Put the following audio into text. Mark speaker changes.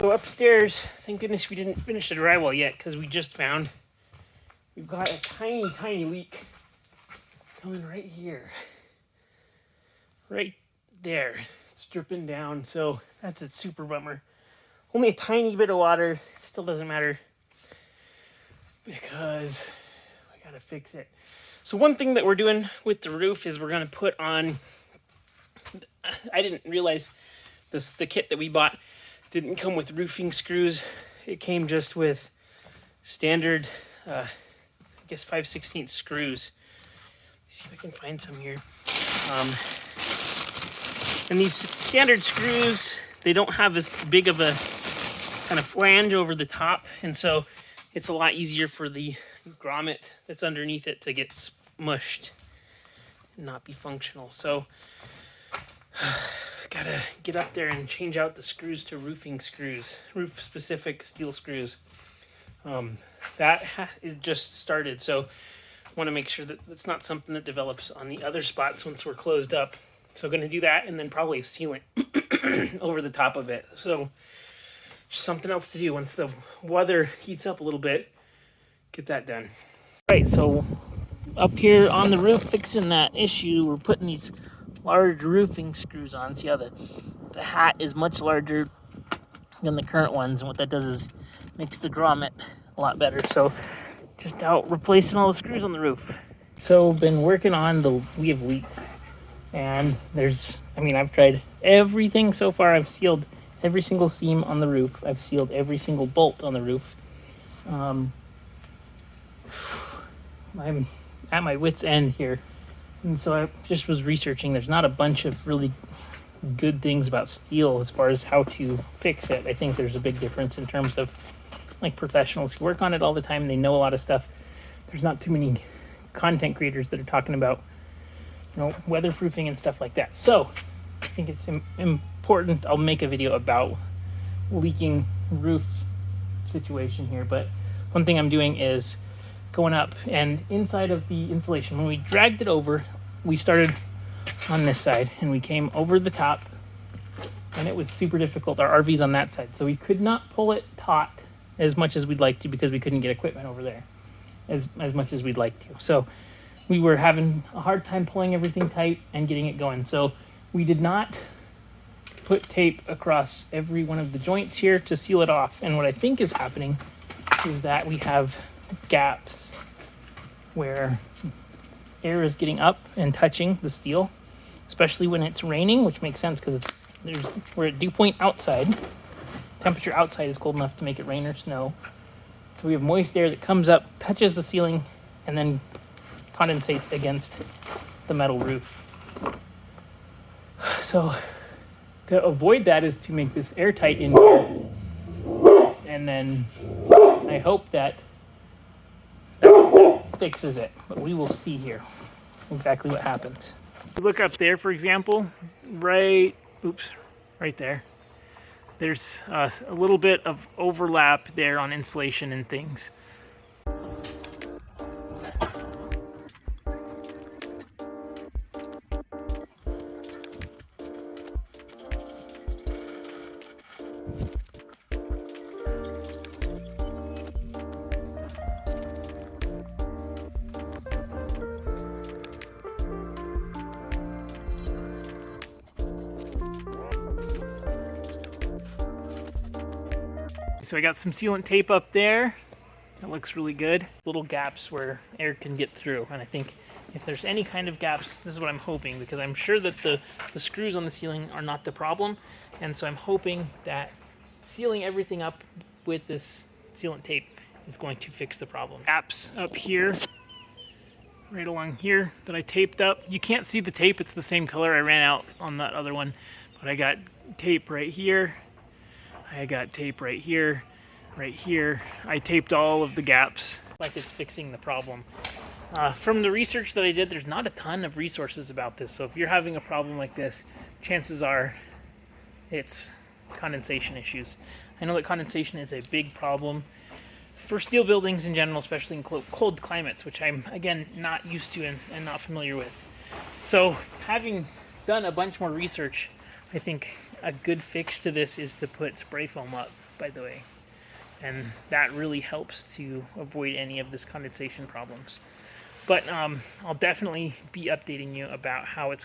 Speaker 1: So upstairs, thank goodness we didn't finish the drywall yet, because we just found we've got a tiny leak coming right here. Right there. It's dripping down, so that's a super bummer. Only a tiny bit of water. It still doesn't matter because we gotta fix it. So one thing that we're doing with the roof is we're gonna put on, I didn't realize the kit that we bought didn't come with roofing screws. It came just with standard, I guess 5/16 screws. Let's see if I can find some here. And these standard screws, they don't have as big of a kind of flange over the top, and so it's a lot easier for the grommet that's underneath it to get smushed and not be functional. So gotta get up there and change out the screws to roofing screws, roof specific steel screws. That is just started, so want to make sure that it's not something that develops on the other spots once we're closed up. So going to do that, and then probably a sealant over the top of it. So just something else to do once the weather heats up a little bit. Get that done. All right, so up here on the roof fixing that issue, we're putting these large roofing screws on. See how the hat is much larger than the current ones, and what that does is makes the grommet a lot better. So just out replacing all the screws on the roof. So been working on we have leaks, and I've tried everything so far. I've sealed every single seam on the roof. I've sealed every single bolt on the roof. I'm at my wit's end here. And so I just was researching. There's not a bunch of really good things about steel as far as how to fix it. I think there's a big difference in terms of like professionals who work on it all the time. They know a lot of stuff. There's not too many content creators that are talking about, weatherproofing and stuff like that. So I think it's important. I'll make a video about leaking roof situation here. But one thing I'm doing is going up, and inside of the insulation, when we dragged it over, we started on this side and we came over the top, and it was super difficult. Our RV's on that side, so we could not pull it taut as much as we'd like to because we couldn't get equipment over there as much as we'd like to. So we were having a hard time pulling everything tight and getting it going. So we did not put tape across every one of the joints here to seal it off. And what I think is happening is that we have gaps where air is getting up and touching the steel, especially when it's raining, which makes sense because we're at dew point outside. Temperature outside is cold enough to make it rain or snow. So we have moist air that comes up, touches the ceiling, and then condensates against the metal roof. So to avoid that is to make this airtight in here. And then I hope that fixes it. But we will see here exactly what happens. Look up there, for example, right there. There's a little bit of overlap there on insulation and things. So I got some sealant tape up there. That looks really good. Little gaps where air can get through. And I think if there's any kind of gaps, this is what I'm hoping, because I'm sure that the screws on the ceiling are not the problem. And so I'm hoping that sealing everything up with this sealant tape is going to fix the problem. Gaps up here, right along here that I taped up. You can't see the tape, it's the same color I ran out on that other one. But I got tape right here. I got tape right here, right here. I taped all of the gaps like it's fixing the problem. From the research that I did, there's not a ton of resources about this. So if you're having a problem like this, chances are it's condensation issues. I know that condensation is a big problem for steel buildings in general, especially in cold climates, which I'm, again, not used to and not familiar with. So having done a bunch more research, I think a good fix to this is to put spray foam up. by the way. And that really helps to avoid any of this condensation problems. But I'll definitely be updating you about how it's